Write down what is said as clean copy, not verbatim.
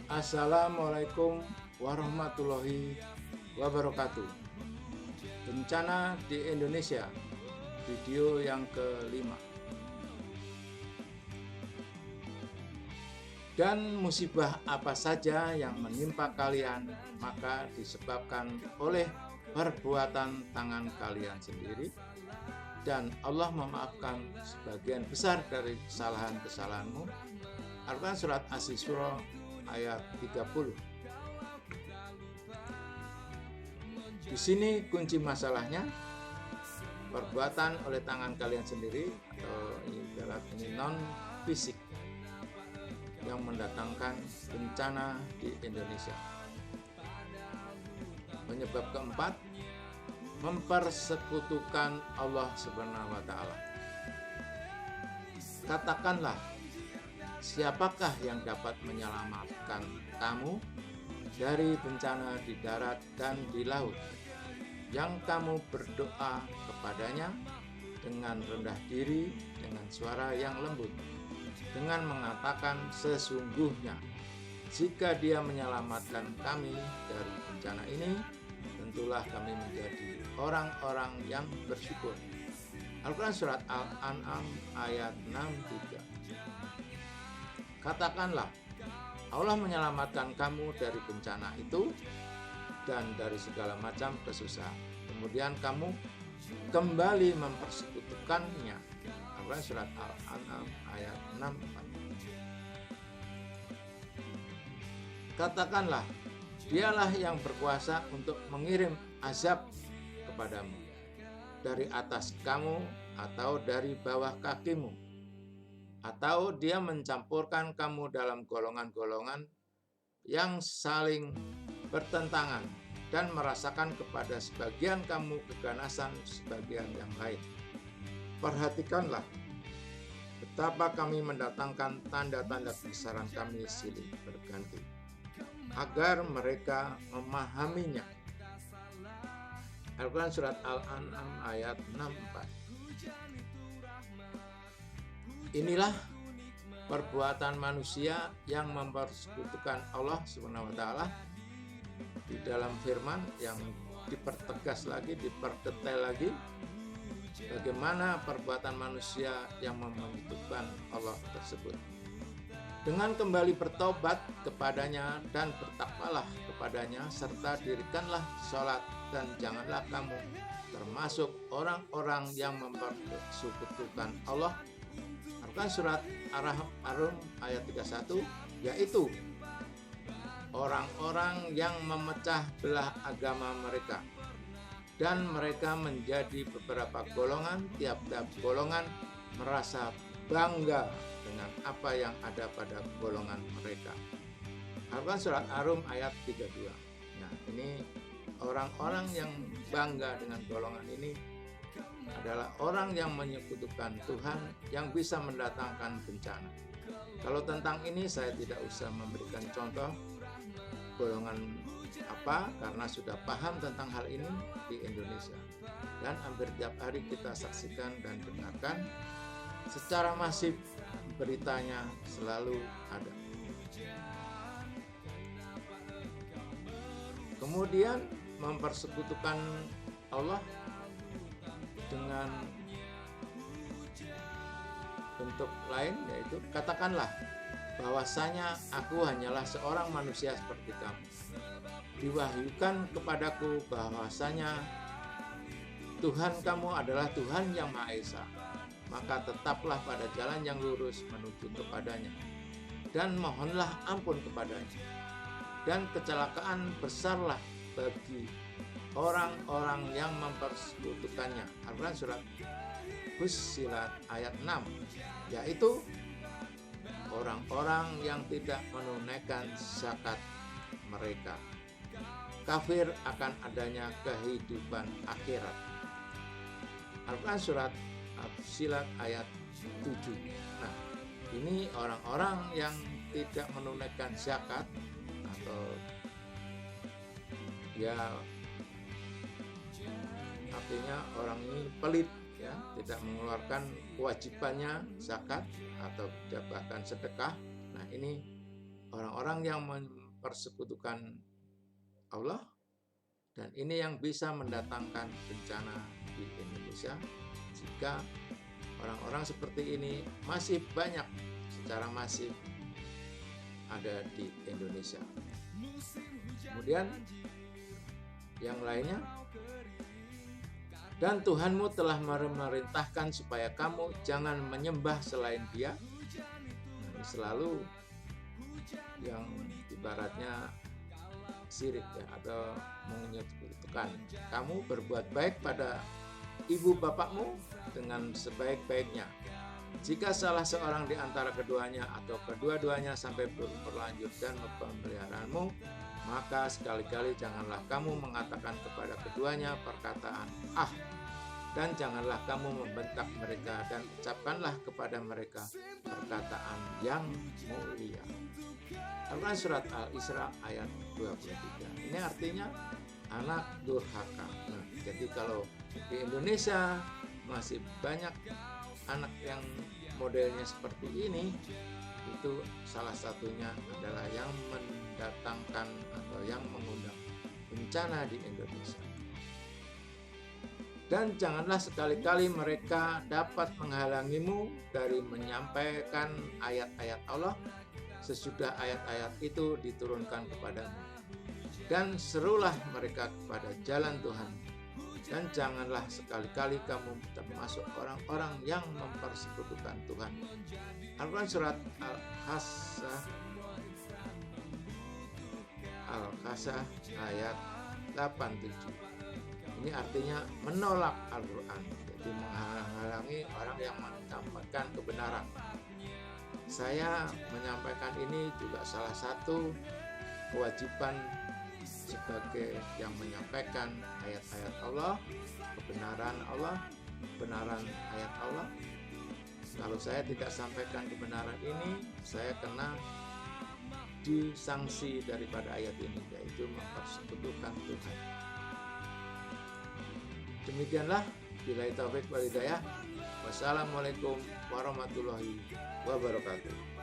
Assalamualaikum warahmatullahi wabarakatuh. Bencana di Indonesia, video yang kelima. Dan musibah apa saja yang menimpa kalian, maka disebabkan oleh perbuatan tangan kalian sendiri, dan Allah memaafkan sebagian besar dari kesalahan-kesalahanmu. Al-Quran Surat As-Isra ayat 30. Di sini kunci masalahnya, perbuatan oleh tangan kalian sendiri, atau ini non fisik, yang mendatangkan bencana di Indonesia. Penyebab keempat, mempersekutukan Allah Subhanahu wa Ta'ala. Katakanlah, siapakah yang dapat menyelamatkan kamu dari bencana di darat dan di laut, yang kamu berdoa kepadanya dengan rendah diri, dengan suara yang lembut, dengan mengatakan, sesungguhnya jika Dia menyelamatkan kami dari bencana ini, tentulah kami menjadi orang-orang yang bersyukur. Al-Quran Surat Al-An'am ayat 63. Katakanlah, Allah menyelamatkan kamu dari bencana itu dan dari segala macam kesusahan. Kemudian kamu kembali mempersekutukannya. Al-Quran Surat Al-An'am ayat 64. Katakanlah, Dialah yang berkuasa untuk mengirim azab kepadamu dari atas kamu atau dari bawah kakimu, atau Dia mencampurkan kamu dalam golongan-golongan yang saling bertentangan dan merasakan kepada sebagian kamu keganasan sebagian yang lain. Perhatikanlah betapa kami mendatangkan tanda-tanda kebesaran kami silih berganti, agar mereka memahaminya. Al-Quran Surat Al-An'am ayat 64. Inilah perbuatan manusia yang mempersekutukan Allah Subhanahu wa Ta'ala. Di dalam firman yang dipertegas lagi, diperdetail lagi, bagaimana perbuatan manusia yang menyekutukan Allah tersebut. Dengan kembali bertobat kepadanya dan bertakwalah kepadanya, serta dirikanlah sholat, dan janganlah kamu termasuk orang-orang yang mempersekutukan Allah. Al-Quran Surat Ar-Rum ayat 31, yaitu orang-orang yang memecah belah agama mereka, dan mereka menjadi beberapa golongan, tiap-tiap golongan merasa bangga dengan apa yang ada pada golongan mereka. Al-Quran Surat Ar-Rum ayat 32. Nah, ini orang-orang yang bangga dengan golongan ini adalah orang yang menyekutukan Tuhan yang bisa mendatangkan bencana. Kalau tentang ini saya tidak usah memberikan contoh golongan apa, karena sudah paham tentang hal ini di Indonesia, dan hampir tiap hari kita saksikan dan dengarkan secara masif, beritanya selalu ada. Kemudian mempersekutukan Allah dengan bentuk lain, yaitu katakanlah bahwasanya aku hanyalah seorang manusia seperti kamu. Diwahyukan kepadaku bahwasanya Tuhan kamu adalah Tuhan yang Maha Esa. Maka tetaplah pada jalan yang lurus menuju kepadanya, dan mohonlah ampun kepadanya. Dan kecelakaan besarlah bagi orang-orang yang mempersekutukannya. Al-Quran Surat Fussilat ayat 6, yaitu orang-orang yang tidak menunaikan zakat mereka, kafir akan adanya kehidupan akhirat. Al-Quran Surat Fussilat ayat 7. Nah, ini orang-orang yang tidak menunaikan zakat, atau ya artinya orang ini pelit, ya, tidak mengeluarkan kewajibannya zakat atau bahkan sedekah. Nah, ini orang-orang yang mempersekutukan Allah, dan ini yang bisa mendatangkan bencana di Indonesia jika orang-orang seperti ini masih banyak secara masif ada di Indonesia. Kemudian yang lainnya, dan Tuhanmu telah memerintahkan supaya kamu jangan menyembah selain Dia. Nah, selalu yang ibaratnya syirik ya, atau menyekutukan. Kamu berbuat baik pada ibu bapakmu dengan sebaik-baiknya. Jika salah seorang di antara keduanya atau kedua-duanya sampai berlanjut dan pemeliharaanmu, maka sekali-kali janganlah kamu mengatakan kepada keduanya perkataan "ah", dan janganlah kamu membentak mereka, dan ucapkanlah kepada mereka perkataan yang mulia. Al-Quran Surat Al-Isra ayat 23. Ini artinya anak durhaka. Nah, jadi kalau di Indonesia masih banyak anak yang modelnya seperti ini, itu salah satunya adalah yang mendatangkan atau yang mengundang bencana di Indonesia. Dan janganlah sekali-kali mereka dapat menghalangimu dari menyampaikan ayat-ayat Allah sesudah ayat-ayat itu diturunkan kepadamu. Dan serulah mereka kepada jalan Tuhan. Dan janganlah sekali-kali kamu termasuk orang-orang yang mempersekutukan Tuhan. Al-Quran Surat Al-Kahsah ayat 87. Ini artinya menolak Al-Quran, jadi menghalangi orang yang menyampaikan kebenaran. Saya menyampaikan ini juga salah satu kewajiban sebagai yang menyampaikan ayat-ayat Allah, kebenaran ayat Allah. Kalau saya tidak sampaikan kebenaran ini, saya kena disanksi daripada ayat ini, yaitu mempersekutukan Tuhan. Demikianlah, billahi taufik wal hidayah. Wassalamualaikum warahmatullahi wabarakatuh.